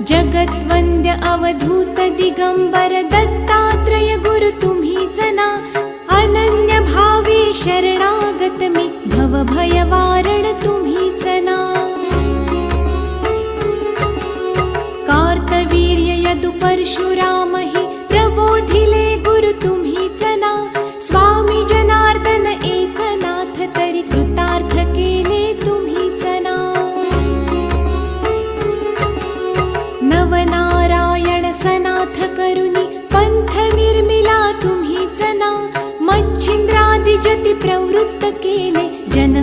जगत्वन्द्य अवधूत दिगंबर दत्तात्रय गुरु तुम्हीच ना. अनन्य भावे शरणागत मी भव भय वारण तुम्हीच ना. कार्तवीर्य यदु परशुराम हि प्रबोधिले गुरु तुम्हीच ना. स्वामी जनार्दन एकनाथ तरी कृतार्थ केले तुम्हीच ना. नवनारायण सनाथ करुणी पंथ निर्मिला तुम्हीच ना. मच्छिंद्रादि जति प्रवृत्त केले जन